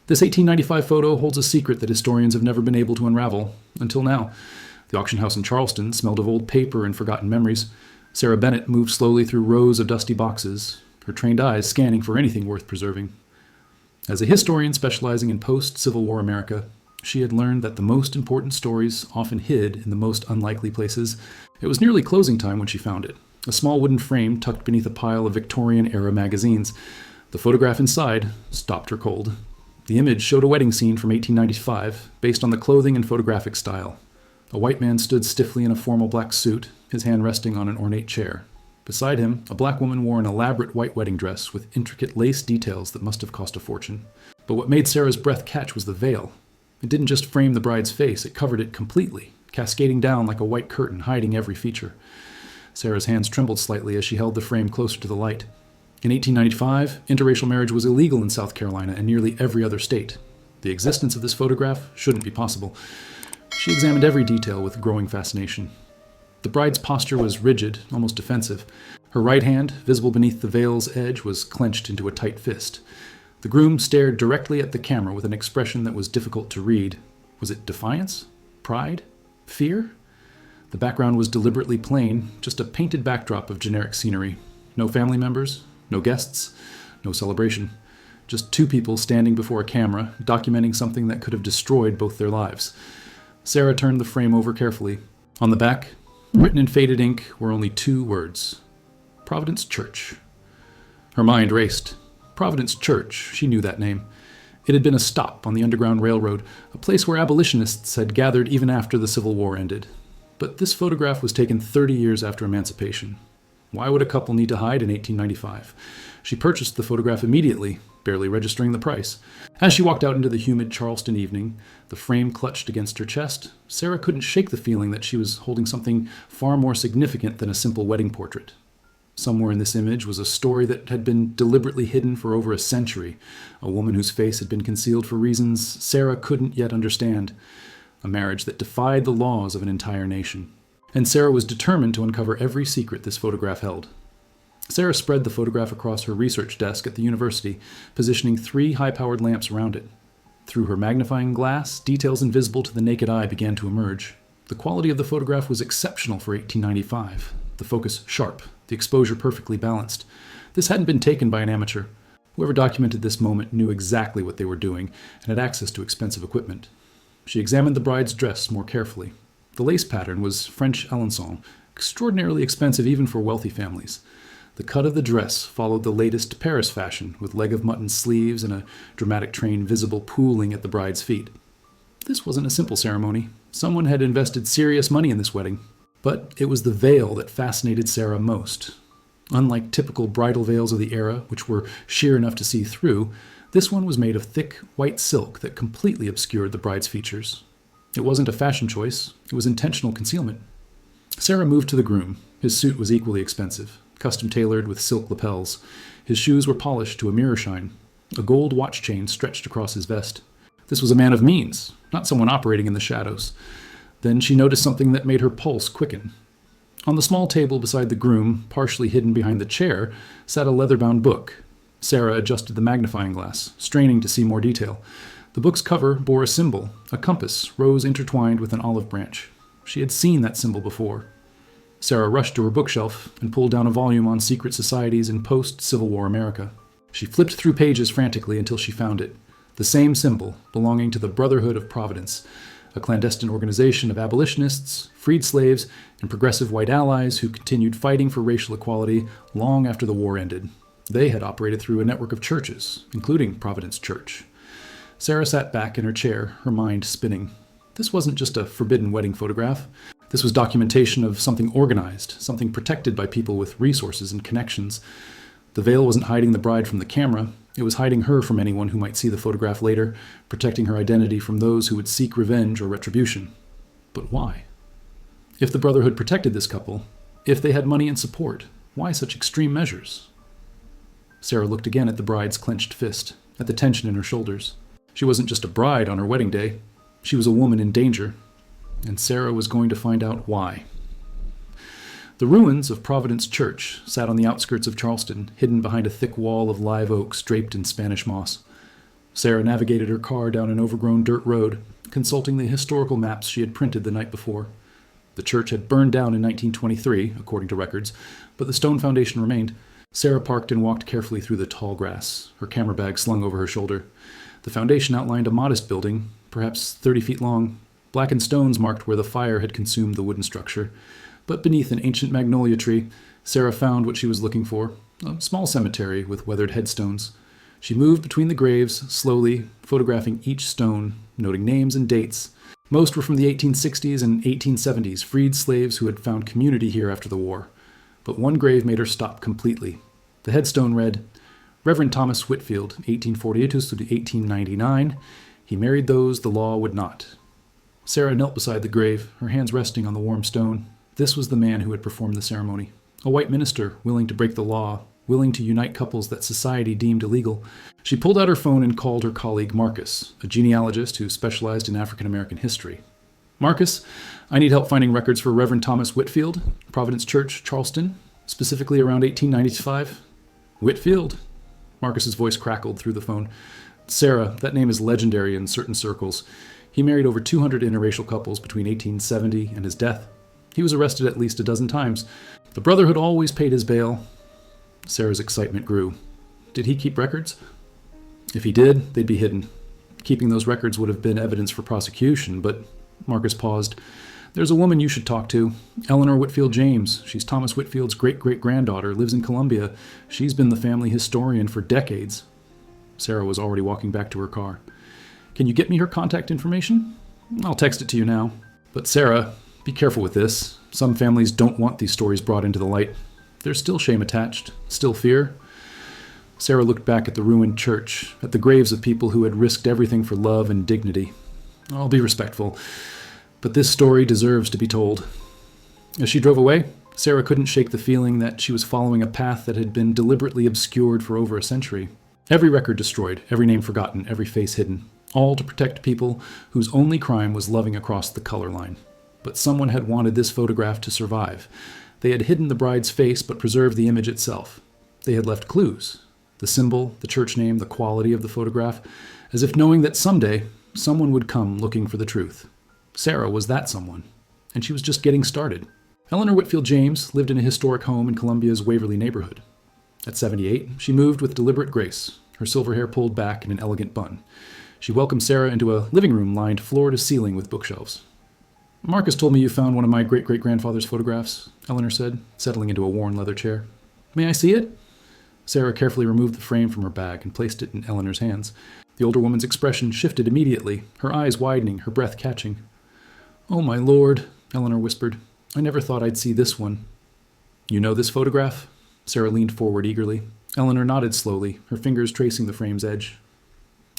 This 1895 photo holds a secret that historians have never been able to unravel, until now. The auction house in Charleston smelled of old paper and forgotten memories. Sarah Bennett moved slowly through rows of dusty boxes, her trained eyes scanning for anything worth preserving. As a historian specializing in post-Civil War America, she had learned that the most important stories often hid in the most unlikely places. It was nearly closing time when she found it, a small wooden frame tucked beneath a pile of Victorian-era magazines. The photograph inside stopped her cold. The image showed a wedding scene from 1895, based on the clothing and photographic style. A white man stood stiffly in a formal black suit, his hand resting on an ornate chair. Beside him, a black woman wore an elaborate white wedding dress with intricate lace details that must have cost a fortune. But what made Sarah's breath catch was the veil. It didn't just frame the bride's face, it covered it completely, cascading down like a white curtain, hiding every feature. Sarah's hands trembled slightly as she held the frame closer to the light. In 1895, interracial marriage was illegal in South Carolina and nearly every other state. The existence of this photograph shouldn't be possible. She examined every detail with growing fascination. The bride's posture was rigid, almost defensive. Her right hand, visible beneath the veil's edge, was clenched into a tight fist. The groom stared directly at the camera with an expression that was difficult to read. Was it defiance? Pride? Fear? The background was deliberately plain, just a painted backdrop of generic scenery. No family members, no guests, no celebration. Just two people standing before a camera, documenting something that could have destroyed both their lives. Sarah turned the frame over carefully. On the back, written in faded ink, were only two words: Providence Church. Her mind raced. Providence Church, she knew that name. It had been a stop on the Underground Railroad, a place where abolitionists had gathered even after the Civil War ended. But this photograph was taken 30 years after emancipation. Why would a couple need to hide in 1895? She purchased the photograph immediately, barely registering the price. As she walked out into the humid Charleston evening, the frame clutched against her chest, Sarah couldn't shake the feeling that she was holding something far more significant than a simple wedding portrait. Somewhere in this image was a story that had been deliberately hidden for over a century, a woman whose face had been concealed for reasons Sarah couldn't yet understand, a marriage that defied the laws of an entire nation. And Sarah was determined to uncover every secret this photograph held. Sarah spread the photograph across her research desk at the university, positioning 3 high-powered lamps around it. Through her magnifying glass, details invisible to the naked eye began to emerge. The quality of the photograph was exceptional for 1895. The focus sharp, the exposure perfectly balanced. This hadn't been taken by an amateur. Whoever documented this moment knew exactly what they were doing and had access to expensive equipment. She examined the bride's dress more carefully. The lace pattern was French Alençon, extraordinarily expensive even for wealthy families. The cut of the dress followed the latest Paris fashion, with leg-of-mutton sleeves and a dramatic train visible pooling at the bride's feet. This wasn't a simple ceremony. Someone had invested serious money in this wedding. But it was the veil that fascinated Sarah most. Unlike typical bridal veils of the era, which were sheer enough to see through, this one was made of thick, white silk that completely obscured the bride's features. It wasn't a fashion choice, it was intentional concealment. Sarah moved to the groom. His suit was equally expensive, custom-tailored with silk lapels. His shoes were polished to a mirror shine. A gold watch chain stretched across his vest. This was a man of means, not someone operating in the shadows. Then she noticed something that made her pulse quicken. On the small table beside the groom, partially hidden behind the chair, sat a leather-bound book. Sarah adjusted the magnifying glass, straining to see more detail. The book's cover bore a symbol, a compass, rose intertwined with an olive branch. She had seen that symbol before. Sarah rushed to her bookshelf and pulled down a volume on secret societies in post-Civil War America. She flipped through pages frantically until she found it. The same symbol, belonging to the Brotherhood of Providence, a clandestine organization of abolitionists, freed slaves, and progressive white allies who continued fighting for racial equality long after the war ended. They had operated through a network of churches, including Providence Church. Sarah sat back in her chair, her mind spinning. This wasn't just a forbidden wedding photograph. This was documentation of something organized, something protected by people with resources and connections. The veil wasn't hiding the bride from the camera. It was hiding her from anyone who might see the photograph later, protecting her identity from those who would seek revenge or retribution. But why? If the Brotherhood protected this couple, if they had money and support, why such extreme measures? Sarah looked again at the bride's clenched fist, at the tension in her shoulders. She wasn't just a bride on her wedding day. She was a woman in danger, and Sarah was going to find out why. The ruins of Providence Church sat on the outskirts of Charleston, hidden behind a thick wall of live oaks draped in Spanish moss. Sarah navigated her car down an overgrown dirt road, consulting the historical maps she had printed the night before. The church had burned down in 1923, according to records, but the stone foundation remained. Sarah parked and walked carefully through the tall grass, her camera bag slung over her shoulder. The foundation outlined a modest building, perhaps 30 feet long. Blackened stones marked where the fire had consumed the wooden structure. But beneath an ancient magnolia tree, Sarah found what she was looking for, a small cemetery with weathered headstones. She moved between the graves, slowly, photographing each stone, noting names and dates. Most were from the 1860s and 1870s, freed slaves who had found community here after the war. But one grave made her stop completely. The headstone read, Reverend Thomas Whitfield, 1848 to 1899. He married those the law would not. Sarah knelt beside the grave, her hands resting on the warm stone. This was the man who had performed the ceremony. A white minister, willing to break the law, willing to unite couples that society deemed illegal. She pulled out her phone and called her colleague Marcus, a genealogist who specialized in African American history. Marcus, I need help finding records for Reverend Thomas Whitfield, Providence Church, Charleston, specifically around 1895. Whitfield? Marcus's voice crackled through the phone. Sarah, that name is legendary in certain circles. He married over 200 interracial couples between 1870 and his death. He was arrested at least a dozen times. The Brotherhood always paid his bail. Sarah's excitement grew. Did he keep records? If he did, they'd be hidden. Keeping those records would have been evidence for prosecution, but Marcus paused. There's a woman you should talk to, Eleanor Whitfield James. She's Thomas Whitfield's great-great-granddaughter, lives in Columbia. She's been the family historian for decades. Sarah was already walking back to her car. Can you get me her contact information? I'll text it to you now. But Sarah, be careful with this. Some families don't want these stories brought into the light. There's still shame attached, still fear. Sarah looked back at the ruined church, at the graves of people who had risked everything for love and dignity. I'll be respectful, but this story deserves to be told. As she drove away, Sarah couldn't shake the feeling that she was following a path that had been deliberately obscured for over a century. Every record destroyed, every name forgotten, every face hidden, all to protect people whose only crime was loving across the color line. But someone had wanted this photograph to survive. They had hidden the bride's face but preserved the image itself. They had left clues, the symbol, the church name, the quality of the photograph, as if knowing that someday someone would come looking for the truth. Sarah was that someone, and she was just getting started. Eleanor Whitfield James lived in a historic home in Columbia's Waverly neighborhood. At 78, she moved with deliberate grace, her silver hair pulled back in an elegant bun. She welcomed Sarah into a living room lined floor to ceiling with bookshelves. Marcus told me you found one of my great-great-grandfather's photographs, Eleanor said, settling into a worn leather chair. May I see it? Sarah carefully removed the frame from her bag and placed it in Eleanor's hands. The older woman's expression shifted immediately, her eyes widening, her breath catching. Oh, my lord, Eleanor whispered. I never thought I'd see this one. You know this photograph? Sarah leaned forward eagerly. Eleanor nodded slowly, her fingers tracing the frame's edge.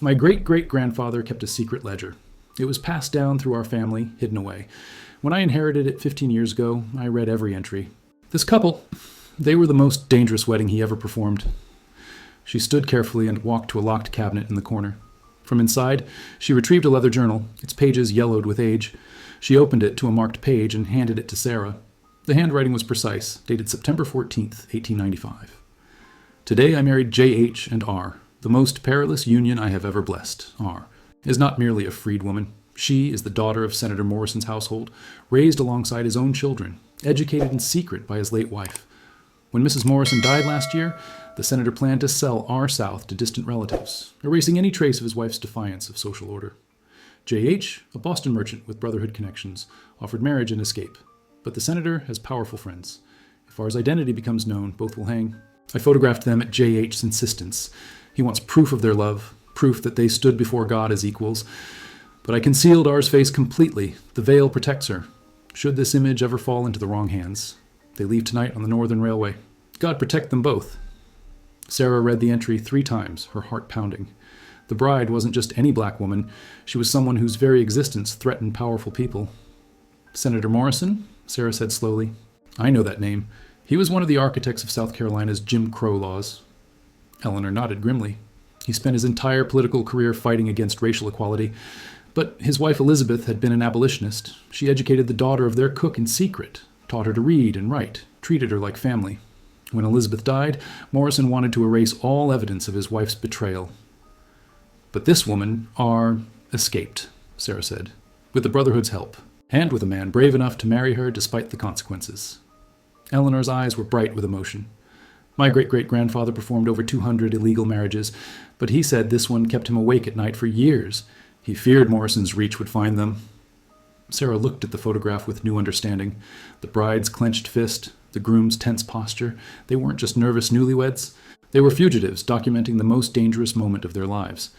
My great-great-grandfather kept a secret ledger. It was passed down through our family, hidden away. When I inherited it 15 years ago, I read every entry. This couple, they were the most dangerous wedding he ever performed. She stood carefully and walked to a locked cabinet in the corner. From inside, she retrieved a leather journal, its pages yellowed with age. She opened it to a marked page and handed it to Sarah. The handwriting was precise, dated September 14th, 1895. Today I married J.H. and R., the most perilous union I have ever blessed. R. is not merely a freed woman. She is the daughter of Senator Morrison's household, raised alongside his own children, educated in secret by his late wife. When Mrs. Morrison died last year, the senator planned to sell R South to distant relatives, erasing any trace of his wife's defiance of social order. J.H., a Boston merchant with Brotherhood connections, offered marriage and escape. But the senator has powerful friends. If R's identity becomes known, both will hang. I photographed them at J.H.'s insistence. He wants proof of their love, proof that they stood before God as equals. But I concealed R's face completely. The veil protects her. Should this image ever fall into the wrong hands? They leave tonight on the Northern Railway. God protect them both. Sarah read the entry 3 times, her heart pounding. The bride wasn't just any black woman. She was someone whose very existence threatened powerful people. Senator Morrison? Sarah said slowly. I know that name. He was one of the architects of South Carolina's Jim Crow laws. Eleanor nodded grimly. He spent his entire political career fighting against racial equality. But his wife Elizabeth had been an abolitionist. She educated the daughter of their cook in secret, taught her to read and write, treated her like family. When Elizabeth died, Morrison wanted to erase all evidence of his wife's betrayal. But this woman, escaped, Sarah said, with the Brotherhood's help, and with a man brave enough to marry her despite the consequences. Eleanor's eyes were bright with emotion. My great-great-grandfather performed over 200 illegal marriages, but he said this one kept him awake at night for years. He feared Morrison's reach would find them. Sarah looked at the photograph with new understanding. The bride's clenched fist, the groom's tense posture, they weren't just nervous newlyweds. They were fugitives documenting the most dangerous moment of their lives.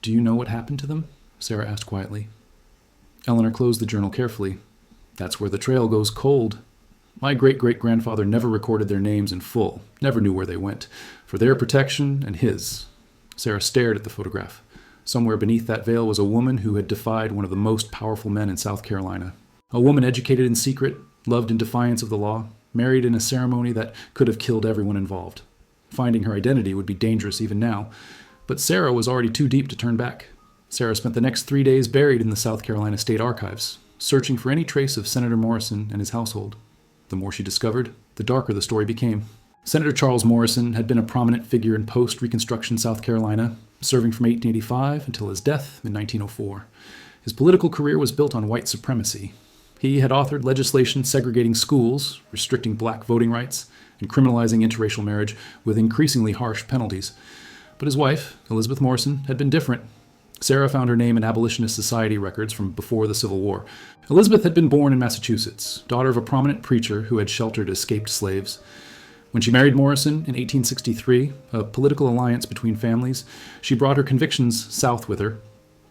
"Do you know what happened to them?" Sarah asked quietly. Eleanor closed the journal carefully. "That's where the trail goes cold. My great-great-grandfather never recorded their names in full, never knew where they went, for their protection and his." Sarah stared at the photograph. Somewhere beneath that veil was a woman who had defied one of the most powerful men in South Carolina. A woman educated in secret, loved in defiance of the law, married in a ceremony that could have killed everyone involved. Finding her identity would be dangerous even now, but Sarah was already too deep to turn back. Sarah spent the next 3 days buried in the South Carolina State Archives, searching for any trace of Senator Morrison and his household. The more she discovered, the darker the story became. Senator Charles Morrison had been a prominent figure in post-Reconstruction South Carolina, serving from 1885 until his death in 1904. His political career was built on white supremacy. He had authored legislation segregating schools, restricting black voting rights, and criminalizing interracial marriage with increasingly harsh penalties. But his wife, Elizabeth Morrison, had been different. Sarah found her name in abolitionist society records from before the Civil War. Elizabeth had been born in Massachusetts, daughter of a prominent preacher who had sheltered escaped slaves. When she married Morrison in 1863, a political alliance between families, she brought her convictions south with her.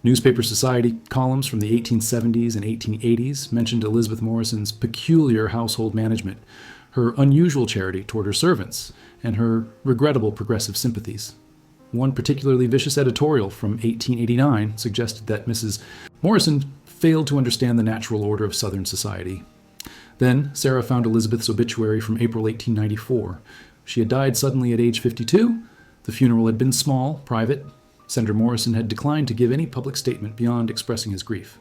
Newspaper society columns from the 1870s and 1880s mentioned Elizabeth Morrison's peculiar household management, her unusual charity toward her servants, and her regrettable progressive sympathies. One particularly vicious editorial from 1889 suggested that Mrs. Morrison failed to understand the natural order of Southern society. Then Sarah found Elizabeth's obituary from April 1894. She had died suddenly at age 52. The funeral had been small, private. Senator Morrison had declined to give any public statement beyond expressing his grief.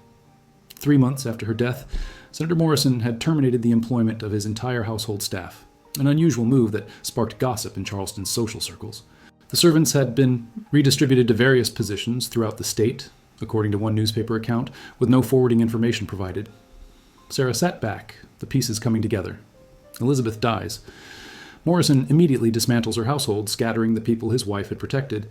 3 months after her death, Senator Morrison had terminated the employment of his entire household staff, an unusual move that sparked gossip in Charleston's social circles. The servants had been redistributed to various positions throughout the state, according to one newspaper account, with no forwarding information provided. Sarah sat back, the pieces coming together. Elizabeth dies. Morrison immediately dismantles her household, scattering the people his wife had protected.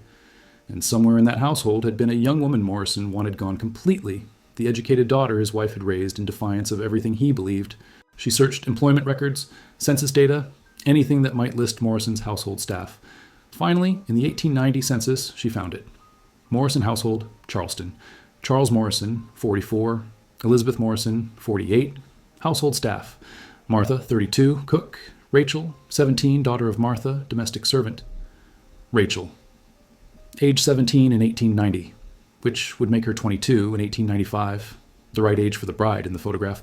And somewhere in that household had been a young woman Morrison wanted gone completely, the educated daughter his wife had raised in defiance of everything he believed. She searched employment records, census data, anything that might list Morrison's household staff. Finally, in the 1890 census, she found it. Morrison household, Charleston. Charles Morrison, 44. Elizabeth Morrison, 48. Household staff: Martha, 32, cook. Rachel, 17, daughter of Martha, domestic servant. Rachel, age 17 in 1890, which would make her 22 in 1895, the right age for the bride in the photograph.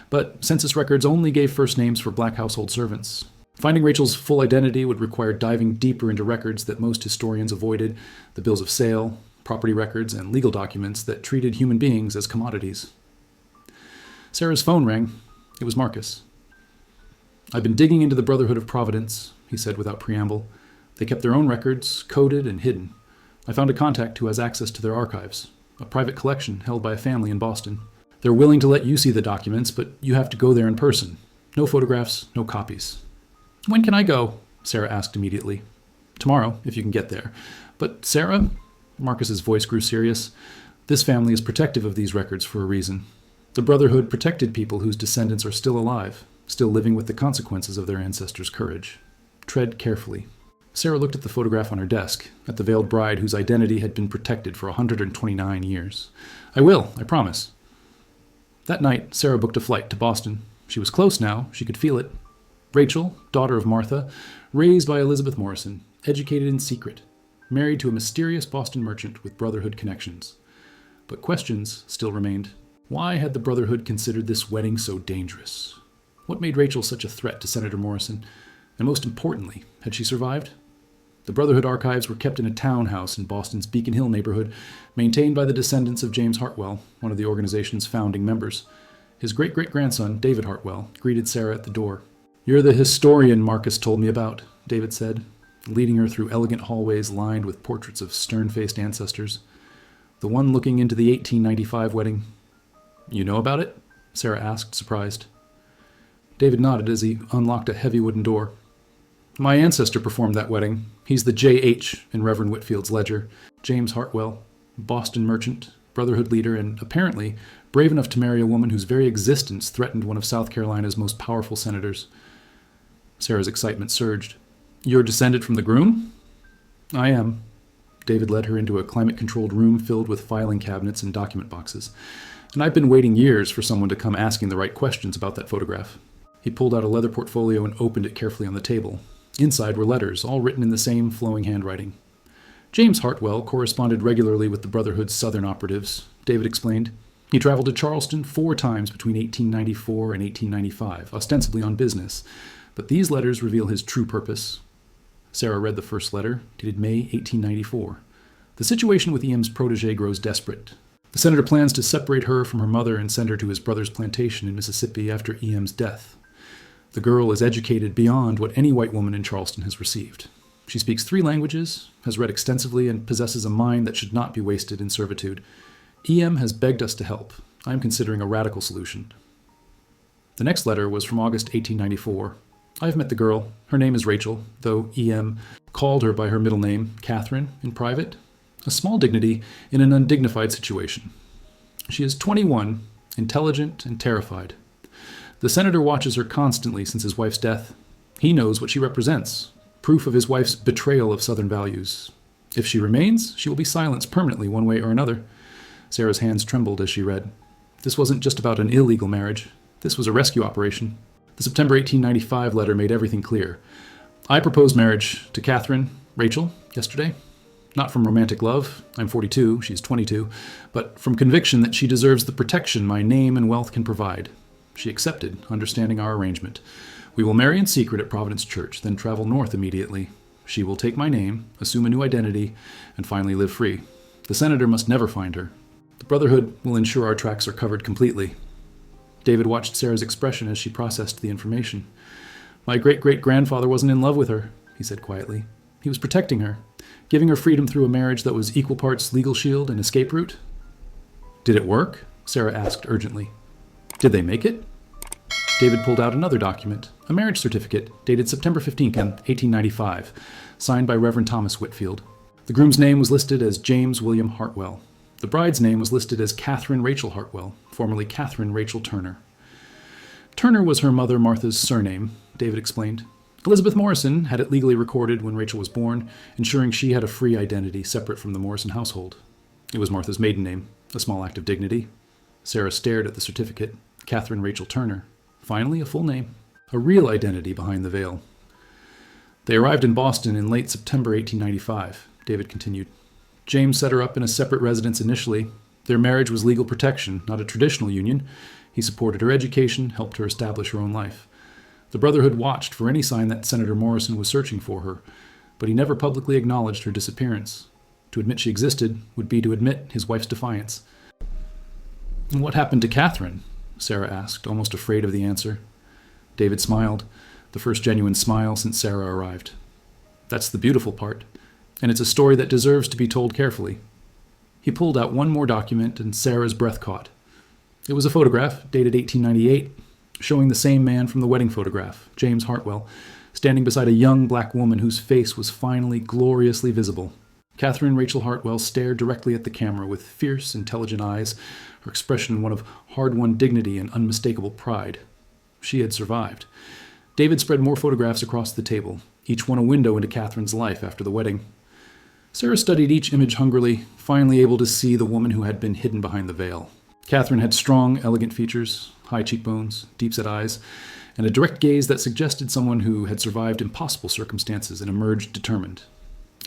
But census records only gave first names for black household servants. Finding Rachel's full identity would require diving deeper into records that most historians avoided, the bills of sale, property records, and legal documents that treated human beings as commodities. Sarah's phone rang. It was Marcus. "I've been digging into the Brotherhood of Providence," he said without preamble. "They kept their own records, coded and hidden. I found a contact who has access to their archives, a private collection held by a family in Boston. They're willing to let you see the documents, but you have to go there in person. No photographs, no copies." "When can I go?" Sarah asked immediately. "Tomorrow, if you can get there. But Sarah," Marcus's voice grew serious, "this family is protective of these records for a reason. The Brotherhood protected people whose descendants are still alive, still living with the consequences of their ancestors' courage. Tread carefully." Sarah looked at the photograph on her desk, at the veiled bride whose identity had been protected for 129 years. "I will, I promise." That night, Sarah booked a flight to Boston. She was close now, she could feel it. Rachel, daughter of Martha, raised by Elizabeth Morrison, educated in secret, married to a mysterious Boston merchant with Brotherhood connections. But questions still remained. Why had the Brotherhood considered this wedding so dangerous? What made Rachel such a threat to Senator Morrison? And most importantly, had she survived? The Brotherhood archives were kept in a townhouse in Boston's Beacon Hill neighborhood, maintained by the descendants of James Hartwell, one of the organization's founding members. His great-great-grandson, David Hartwell, greeted Sarah at the door. "You're the historian Marcus told me about," David said. leading her through elegant hallways lined with portraits of stern-faced ancestors. The one looking into the 1895 wedding. You know about it? Sarah asked, surprised. David nodded as he unlocked a heavy wooden door. My ancestor performed that wedding. He's the J.H. in Reverend Whitfield's ledger. James Hartwell, Boston merchant, Brotherhood leader, and apparently brave enough to marry a woman whose very existence threatened one of South Carolina's most powerful senators. Sarah's excitement surged. You're descended from the groom? I am. David led her into a climate-controlled room filled with filing cabinets and document boxes. And I've been waiting years for someone to come asking the right questions about that photograph. He pulled out a leather portfolio and opened it carefully on the table. Inside were letters, all written in the same flowing handwriting. James Hartwell corresponded regularly with the Brotherhood's Southern operatives, David explained. He traveled to Charleston 4 times between 1894 and 1895, ostensibly on business. But these letters reveal his true purpose. Sarah read the first letter, dated May 1894. The situation with E.M.'s protege grows desperate. The senator plans to separate her from her mother and send her to his brother's plantation in Mississippi after E.M.'s death. The girl is educated beyond what any white woman in Charleston has received. She speaks 3 languages, has read extensively, and possesses a mind that should not be wasted in servitude. E.M. has begged us to help. I am considering a radical solution. The next letter was from August 1894. I have met the girl. Her name is Rachel, though E.M. called her by her middle name, Catherine, in private. A small dignity in an undignified situation. She is 21, intelligent, and terrified. The senator watches her constantly since his wife's death. He knows what she represents, proof of his wife's betrayal of Southern values. If she remains, she will be silenced permanently one way or another. Sarah's hands trembled as she read. This wasn't just about an illegal marriage. This was a rescue operation. The September 1895 letter made everything clear. I proposed marriage to Catherine, Rachel, yesterday. Not from romantic love, I'm 42, she's 22, but from conviction that she deserves the protection my name and wealth can provide. She accepted, understanding our arrangement. We will marry in secret at Providence Church, then travel north immediately. She will take my name, assume a new identity, and finally live free. The senator must never find her. The Brotherhood will ensure our tracks are covered completely. David watched Sarah's expression as she processed the information. My great-great-grandfather wasn't in love with her, he said quietly. He was protecting her, giving her freedom through a marriage that was equal parts legal shield and escape route. Did it work? Sarah asked urgently. Did they make it? David pulled out another document, a marriage certificate dated September 15th, 1895, signed by Reverend Thomas Whitfield. The groom's name was listed as James William Hartwell. The bride's name was listed as Catherine Rachel Hartwell, formerly Catherine Rachel Turner. Turner was her mother Martha's surname, David explained. Elizabeth Morrison had it legally recorded when Rachel was born, ensuring she had a free identity separate from the Morrison household. It was Martha's maiden name, a small act of dignity. Sarah stared at the certificate, Catherine Rachel Turner. Finally, a full name, a real identity behind the veil. They arrived in Boston in late September 1895, David continued. James set her up in a separate residence initially. Their marriage was legal protection, not a traditional union. He supported her education, helped her establish her own life. The Brotherhood watched for any sign that Senator Morrison was searching for her, but he never publicly acknowledged her disappearance. To admit she existed would be to admit his wife's defiance. And what happened to Catherine? Sarah asked, almost afraid of the answer. David smiled, the first genuine smile since Sarah arrived. That's the beautiful part, and it's a story that deserves to be told carefully. He pulled out one more document, and Sarah's breath caught. It was a photograph, dated 1898, showing the same man from the wedding photograph, James Hartwell, standing beside a young black woman whose face was finally gloriously visible. Catherine Rachel Hartwell stared directly at the camera with fierce, intelligent eyes, her expression one of hard-won dignity and unmistakable pride. She had survived. David spread more photographs across the table, each one a window into Catherine's life after the wedding. Sarah studied each image hungrily, finally able to see the woman who had been hidden behind the veil. Catherine had strong, elegant features, high cheekbones, deep-set eyes, and a direct gaze that suggested someone who had survived impossible circumstances and emerged determined.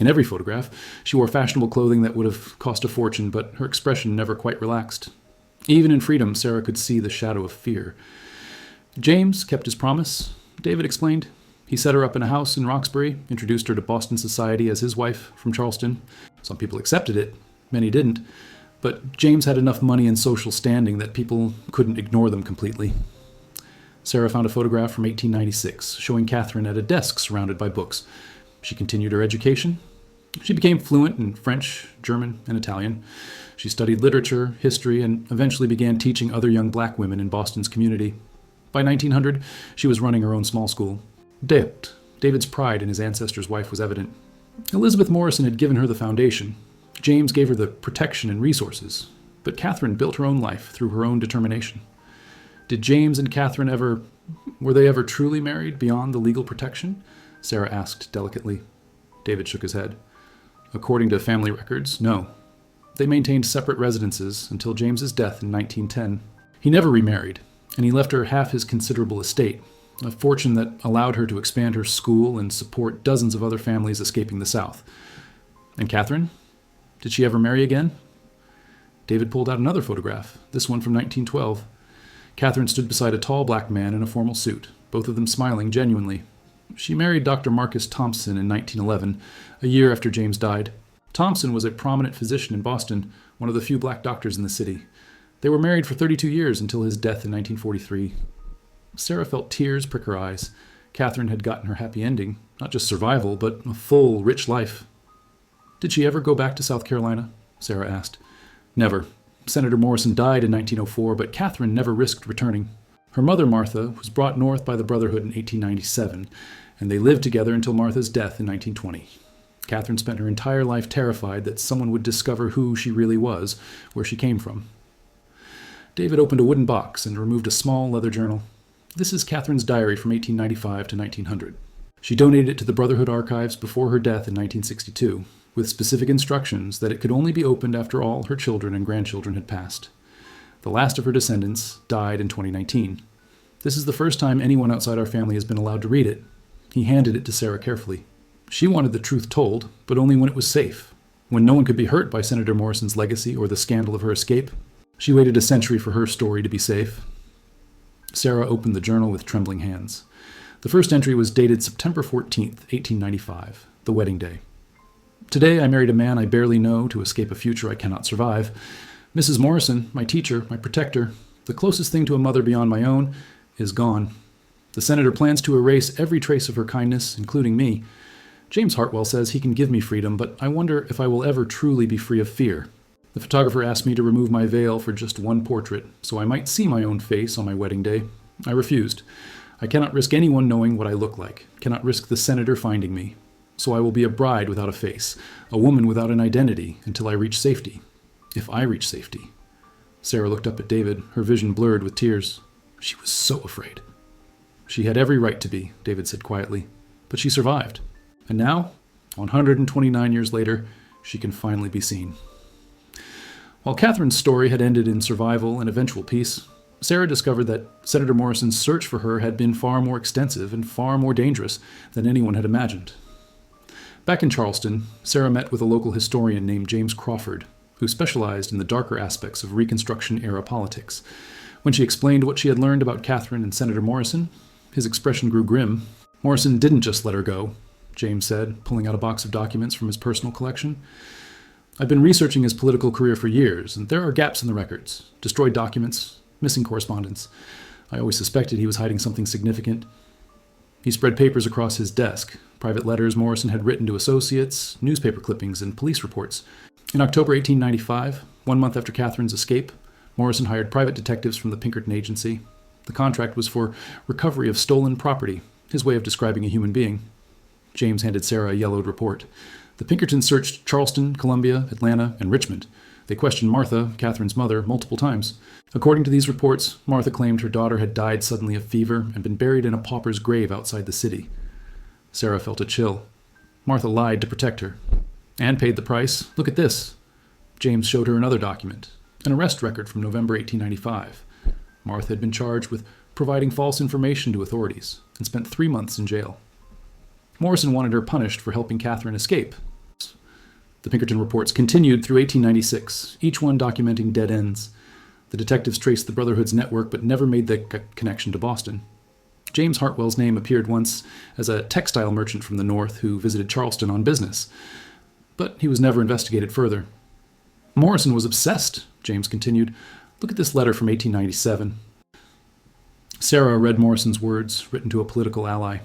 In every photograph, she wore fashionable clothing that would have cost a fortune, but her expression never quite relaxed. Even in freedom, Sarah could see the shadow of fear. James kept his promise, David explained. He set her up in a house in Roxbury, introduced her to Boston society as his wife from Charleston. Some people accepted it, many didn't. But James had enough money and social standing that people couldn't ignore them completely. Sarah found a photograph from 1896 showing Catherine at a desk surrounded by books. She continued her education. She became fluent in French, German, and Italian. She studied literature, history, and eventually began teaching other young black women in Boston's community. By 1900, she was running her own small school. David's pride in his ancestor's wife was evident. Elizabeth Morrison had given her the foundation. James gave her the protection and resources. But Catherine built her own life through her own determination. Did James and Catherine were they ever truly married beyond the legal protection? Sarah asked delicately. David shook his head. According to family records, no. They maintained separate residences until James's death in 1910. He never remarried, and he left her half his considerable estate, a fortune that allowed her to expand her school and support dozens of other families escaping the South. And Catherine? Did she ever marry again? David pulled out another photograph, this one from 1912. Catherine stood beside a tall black man in a formal suit, both of them smiling genuinely. She married Dr. Marcus Thompson in 1911, a year after James died. Thompson was a prominent physician in Boston, one of the few black doctors in the city. They were married for 32 years until his death in 1943. Sarah felt tears prick her eyes. Catherine had gotten her happy ending, not just survival, but a full, rich life. Did she ever go back to South Carolina? Sarah asked. Never. Senator Morrison died in 1904, but Catherine never risked returning. Her mother, Martha, was brought north by the Brotherhood in 1897, and they lived together until Martha's death in 1920. Catherine spent her entire life terrified that someone would discover who she really was, where she came from. David opened a wooden box and removed a small leather journal. This is Catherine's diary from 1895 to 1900. She donated it to the Brotherhood archives before her death in 1962, with specific instructions that it could only be opened after all her children and grandchildren had passed. The last of her descendants died in 2019. This is the first time anyone outside our family has been allowed to read it. He handed it to Sarah carefully. She wanted the truth told, but only when it was safe, when no one could be hurt by Senator Morrison's legacy or the scandal of her escape. She waited a century for her story to be safe. Sarah opened the journal with trembling hands. The first entry was dated September 14th, 1895, the wedding day. Today I married a man I barely know to escape a future I cannot survive. Mrs. Morrison, my teacher, my protector, the closest thing to a mother beyond my own, is gone. The senator plans to erase every trace of her kindness, including me. James Hartwell says he can give me freedom, but I wonder if I will ever truly be free of fear. The photographer asked me to remove my veil for just one portrait, so I might see my own face on my wedding day. I refused. I cannot risk anyone knowing what I look like, cannot risk the senator finding me. So I will be a bride without a face, a woman without an identity, until I reach safety. If I reach safety. Sarah looked up at David, her vision blurred with tears. She was so afraid. She had every right to be, David said quietly, but she survived. And now, 129 years later, she can finally be seen. While Catherine's story had ended in survival and eventual peace, Sarah discovered that Senator Morrison's search for her had been far more extensive and far more dangerous than anyone had imagined. Back in Charleston, Sarah met with a local historian named James Crawford, who specialized in the darker aspects of Reconstruction-era politics. When she explained what she had learned about Catherine and Senator Morrison, his expression grew grim. Morrison didn't just let her go, James said, pulling out a box of documents from his personal collection. I've been researching his political career for years, and there are gaps in the records, destroyed documents, missing correspondence. I always suspected he was hiding something significant. He spread papers across his desk, private letters Morrison had written to associates, newspaper clippings, and police reports. In October 1895, 1 month after Catherine's escape, Morrison hired private detectives from the Pinkerton Agency. The contract was for recovery of stolen property, his way of describing a human being. James handed Sarah a yellowed report. The Pinkertons searched Charleston, Columbia, Atlanta, and Richmond. They questioned Martha, Catherine's mother, multiple times. According to these reports, Martha claimed her daughter had died suddenly of fever and been buried in a pauper's grave outside the city. Sarah felt a chill. Martha lied to protect her. And paid the price. Look at this. James showed her another document, an arrest record from November 1895. Martha had been charged with providing false information to authorities and spent 3 months in jail. Morrison wanted her punished for helping Catherine escape. The Pinkerton reports continued through 1896, each one documenting dead ends. The detectives traced the Brotherhood's network but never made the connection to Boston. James Hartwell's name appeared once as a textile merchant from the north who visited Charleston on business, but he was never investigated further. Morrison was obsessed, James continued. Look at this letter from 1897. Sarah read Morrison's words, written to a political ally.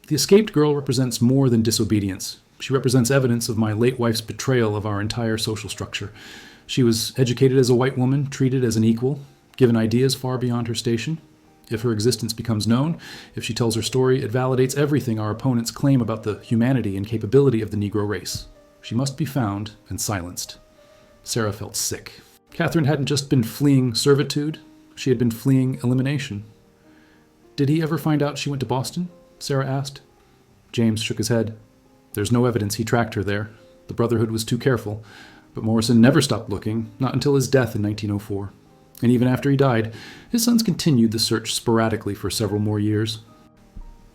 The escaped girl represents more than disobedience. She represents evidence of my late wife's betrayal of our entire social structure. She was educated as a white woman, treated as an equal, given ideas far beyond her station. If her existence becomes known, if she tells her story, it validates everything our opponents claim about the humanity and capability of the Negro race. She must be found and silenced. Sarah felt sick. Catherine hadn't just been fleeing servitude, she had been fleeing elimination. Did he ever find out she went to Boston? Sarah asked. James shook his head. There's no evidence he tracked her there. The Brotherhood was too careful. But Morrison never stopped looking, not until his death in 1904. And even after he died, his sons continued the search sporadically for several more years.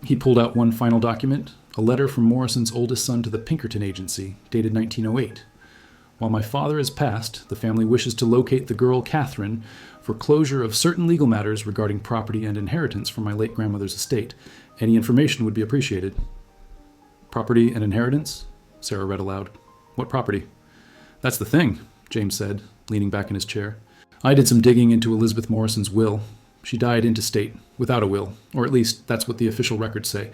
He pulled out one final document, a letter from Morrison's oldest son to the Pinkerton Agency, dated 1908. While my father has passed, the family wishes to locate the girl Catherine for closure of certain legal matters regarding property and inheritance from my late grandmother's estate. Any information would be appreciated. Property and inheritance? Sarah read aloud. What property? That's the thing, James said, leaning back in his chair. I did some digging into Elizabeth Morrison's will. She died intestate, without a will, or at least that's what the official records say.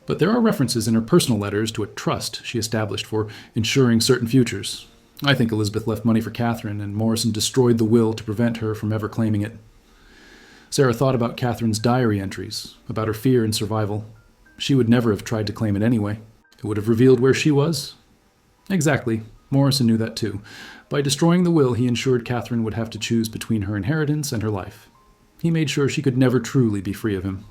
But there are references in her personal letters to a trust she established for ensuring certain futures. I think Elizabeth left money for Catherine, and Morrison destroyed the will to prevent her from ever claiming it. Sarah thought about Catherine's diary entries, about her fear and survival. She would never have tried to claim it anyway. It would have revealed where she was. Exactly. Morrison knew that too. By destroying the will, he ensured Catherine would have to choose between her inheritance and her life. He made sure she could never truly be free of him.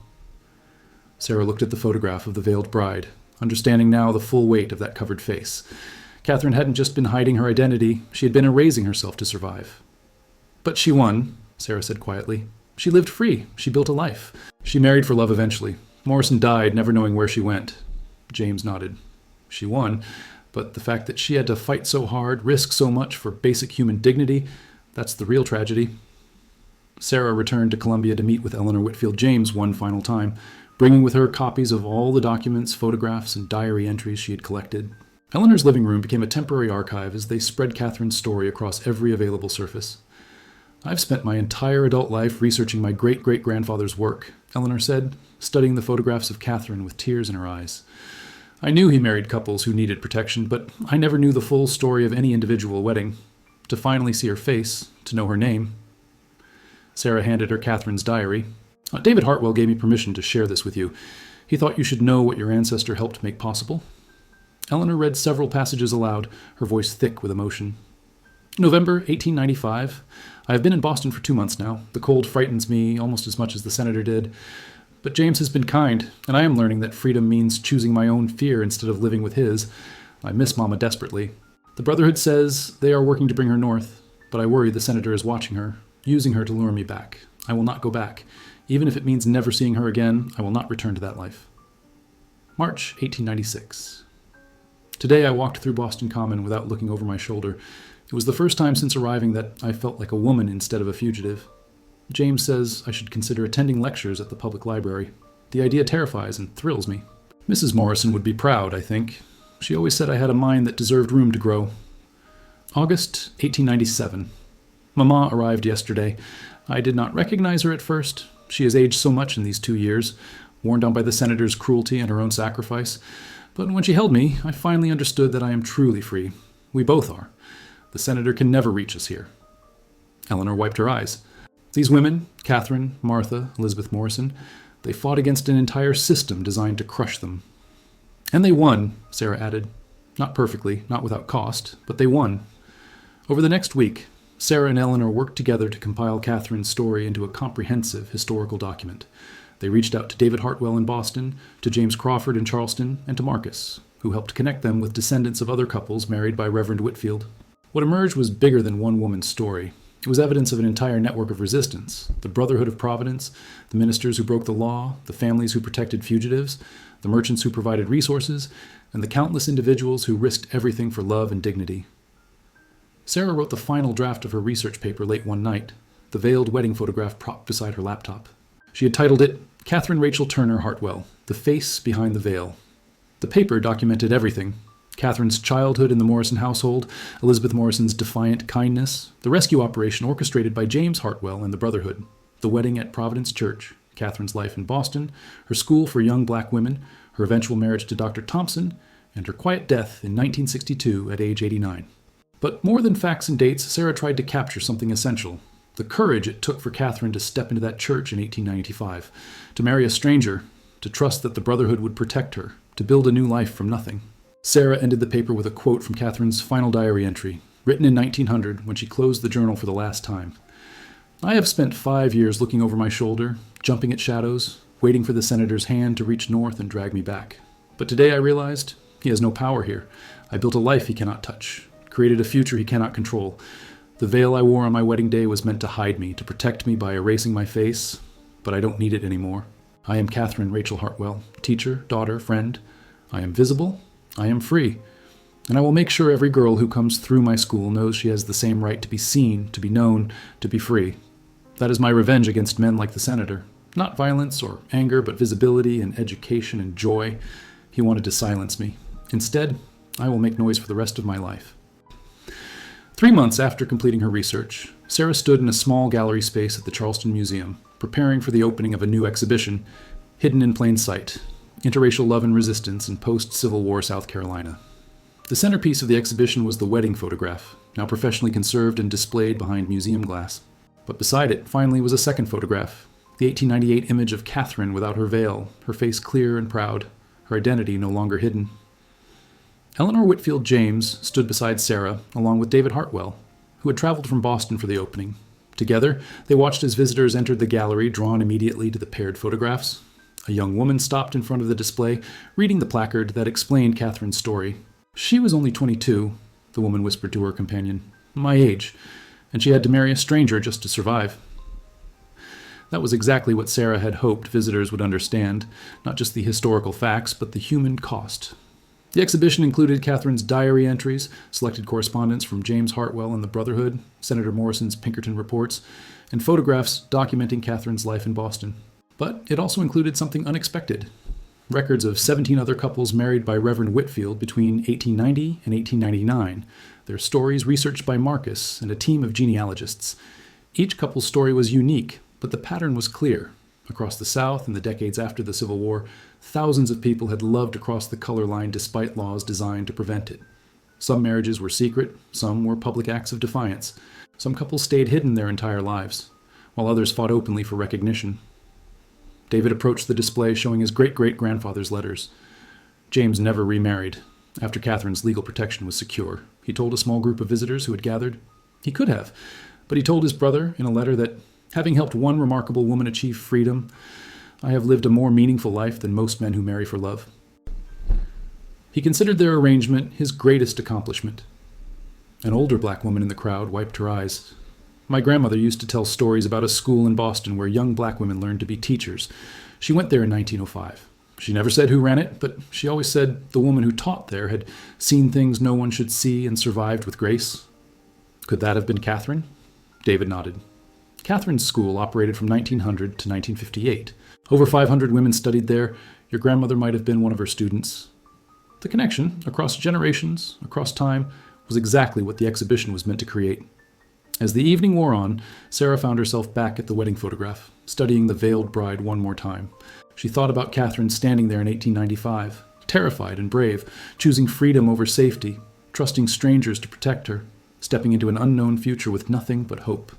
Sarah looked at the photograph of the veiled bride, understanding now the full weight of that covered face. Catherine hadn't just been hiding her identity, she had been erasing herself to survive. But she won, Sarah said quietly. She lived free. She built a life. She married for love eventually. Morrison died, never knowing where she went. James nodded. She won, but the fact that she had to fight so hard, risk so much for basic human dignity, that's the real tragedy. Sarah returned to Columbia to meet with Eleanor Whitfield James one final time, bringing with her copies of all the documents, photographs, and diary entries she had collected. Eleanor's living room became a temporary archive as they spread Catherine's story across every available surface. I've spent my entire adult life researching my great-great-grandfather's work, Eleanor said, studying the photographs of Catherine with tears in her eyes. I knew he married couples who needed protection, but I never knew the full story of any individual wedding. To finally see her face, to know her name. Sarah handed her Catherine's diary. David Hartwell gave me permission to share this with you. He thought you should know what your ancestor helped make possible. Eleanor read several passages aloud, her voice thick with emotion. November 1895. I have been in Boston for 2 months now. The cold frightens me almost as much as the senator did. But James has been kind, and I am learning that freedom means choosing my own fear instead of living with his. I miss Mama desperately. The Brotherhood says they are working to bring her north, but I worry the senator is watching her, using her to lure me back. I will not go back. Even if it means never seeing her again, I will not return to that life. March 1896. Today I walked through Boston Common without looking over my shoulder. It was the first time since arriving that I felt like a woman instead of a fugitive. James says I should consider attending lectures at the public library. The idea terrifies and thrills me. Mrs. Morrison would be proud, I think. She always said I had a mind that deserved room to grow. August 1897. Mamma arrived yesterday. I did not recognize her at first. She has aged so much in these 2 years, worn down by the senator's cruelty and her own sacrifice. But when she held me, I finally understood that I am truly free. We both are. The senator can never reach us here. Eleanor wiped her eyes. These women, Catherine, Martha, Elizabeth Morrison, they fought against an entire system designed to crush them. And they won, Sarah added. Not perfectly, not without cost, but they won. Over the next week, Sarah and Eleanor worked together to compile Catherine's story into a comprehensive historical document. They reached out to David Hartwell in Boston, to James Crawford in Charleston, and to Marcus, who helped connect them with descendants of other couples married by Reverend Whitfield. What emerged was bigger than one woman's story. It was evidence of an entire network of resistance, the Brotherhood of Providence, the ministers who broke the law, the families who protected fugitives, the merchants who provided resources, and the countless individuals who risked everything for love and dignity. Sarah wrote the final draft of her research paper late one night, the veiled wedding photograph propped beside her laptop. She had titled it, Catherine Rachel Turner Hartwell, The Face Behind the Veil. The paper documented everything. Catherine's childhood in the Morrison household, Elizabeth Morrison's defiant kindness, the rescue operation orchestrated by James Hartwell and the Brotherhood, the wedding at Providence Church, Catherine's life in Boston, her school for young black women, her eventual marriage to Dr. Thompson, and her quiet death in 1962 at age 89. But more than facts and dates, Sarah tried to capture something essential: the courage it took for Catherine to step into that church in 1895, to marry a stranger, to trust that the Brotherhood would protect her, to build a new life from nothing. Sarah ended the paper with a quote from Catherine's final diary entry, written in 1900 when she closed the journal for the last time. "I have spent 5 years looking over my shoulder, jumping at shadows, waiting for the senator's hand to reach north and drag me back. But today I realized he has no power here. I built a life he cannot touch, created a future he cannot control. The veil I wore on my wedding day was meant to hide me, to protect me by erasing my face, but I don't need it anymore. I am Catherine Rachel Hartwell, teacher, daughter, friend. I am visible. I am free. And I will make sure every girl who comes through my school knows she has the same right to be seen, to be known, to be free. That is my revenge against men like the senator. Not violence or anger, but visibility and education and joy. He wanted to silence me. Instead, I will make noise for the rest of my life." 3 months after completing her research, Sarah stood in a small gallery space at the Charleston Museum, preparing for the opening of a new exhibition, Hidden in Plain Sight: Interracial Love and Resistance in Post-Civil War South Carolina. The centerpiece of the exhibition was the wedding photograph, now professionally conserved and displayed behind museum glass. But beside it, finally, was a second photograph, the 1898 image of Catherine without her veil, her face clear and proud, her identity no longer hidden. Eleanor Whitfield James stood beside Sarah, along with David Hartwell, who had traveled from Boston for the opening. Together, they watched as visitors entered the gallery, drawn immediately to the paired photographs. A young woman stopped in front of the display, reading the placard that explained Catherine's story. "She was only 22, the woman whispered to her companion. "My age, and she had to marry a stranger just to survive." That was exactly what Sarah had hoped visitors would understand, not just the historical facts, but the human cost. The exhibition included Catherine's diary entries, selected correspondence from James Hartwell and the Brotherhood, Senator Morrison's Pinkerton reports, and photographs documenting Catherine's life in Boston. But it also included something unexpected: records of 17 other couples married by Reverend Whitfield between 1890 and 1899, their stories researched by Marcus and a team of genealogists. Each couple's story was unique, but the pattern was clear. Across the South, in the decades after the Civil War, thousands of people had loved to cross the color line despite laws designed to prevent it. Some marriages were secret, some were public acts of defiance. Some couples stayed hidden their entire lives, while others fought openly for recognition. David approached the display showing his great-great-grandfather's letters. James never remarried. After Catherine's legal protection was secure, he told a small group of visitors who had gathered. He could have, but he told his brother in a letter that, having helped one remarkable woman achieve freedom, I have lived a more meaningful life than most men who marry for love. He considered their arrangement his greatest accomplishment. An older black woman in the crowd wiped her eyes. My grandmother used to tell stories about a school in Boston where young black women learned to be teachers. She went there in 1905. She never said who ran it, but she always said the woman who taught there had seen things no one should see and survived with grace. Could that have been Catherine? David nodded. Catherine's school operated from 1900 to 1958. Over 500 women studied there. Your grandmother might have been one of her students. The connection, across generations, across time, was exactly what the exhibition was meant to create. As the evening wore on, Sarah found herself back at the wedding photograph, studying the veiled bride one more time. She thought about Catherine standing there in 1895, terrified and brave, choosing freedom over safety, trusting strangers to protect her, stepping into an unknown future with nothing but hope.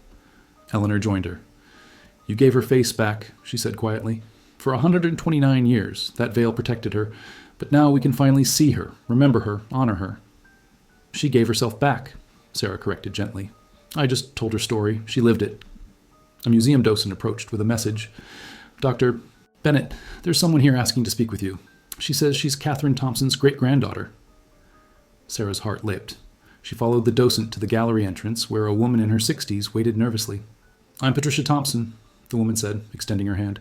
Eleanor joined her. "You gave her face back," she said quietly. "For 129 years, that veil protected her, but now we can finally see her, remember her, honor her." "She gave herself back," Sarah corrected gently. "I just told her story. She lived it." A museum docent approached with a message. "Dr. Bennett, there's someone here asking to speak with you. She says she's Catherine Thompson's great-granddaughter." Sarah's heart leapt. She followed the docent to the gallery entrance, where a woman in her 60s waited nervously. "I'm Patricia Thompson," the woman said, extending her hand.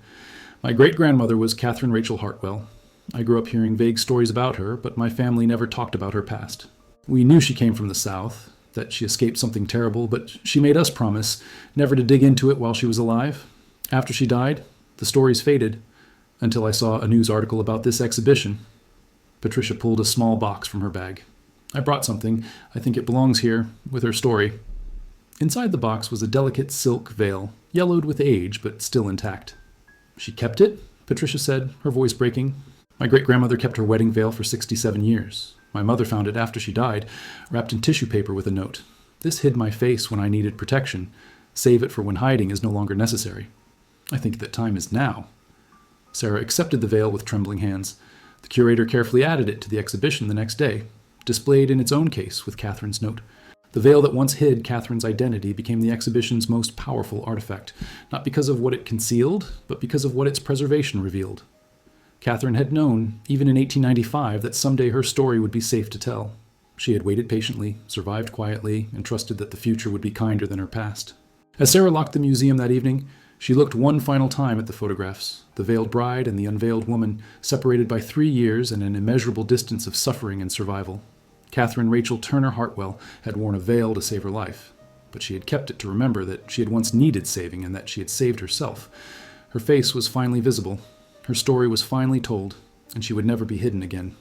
"My great-grandmother was Catherine Rachel Hartwell. I grew up hearing vague stories about her, but my family never talked about her past. We knew she came from the South, that she escaped something terrible, but she made us promise never to dig into it while she was alive. After she died, the stories faded, until I saw a news article about this exhibition." Patricia pulled a small box from her bag. "I brought something. I think it belongs here, with her story." Inside the box was a delicate silk veil, yellowed with age, but still intact. "She kept it?" Patricia said, her voice breaking. My great-grandmother kept her wedding veil for 67 years. My mother found it after she died, wrapped in tissue paper with a note. This hid my face when I needed protection. Save it for when hiding is no longer necessary. I think that time is now. Sarah accepted the veil with trembling hands. The curator carefully added it to the exhibition the next day, displayed in its own case with Catherine's note. The veil that once hid Catherine's identity became the exhibition's most powerful artifact, not because of what it concealed, but because of what its preservation revealed. Catherine had known, even in 1895, that someday her story would be safe to tell. She had waited patiently, survived quietly, and trusted that the future would be kinder than her past. As Sarah locked the museum that evening, she looked one final time at the photographs, the veiled bride and the unveiled woman, separated by 3 years and an immeasurable distance of suffering and survival. Catherine Rachel Turner Hartwell had worn a veil to save her life, but she had kept it to remember that she had once needed saving and that she had saved herself. Her face was finally visible, her story was finally told, and she would never be hidden again.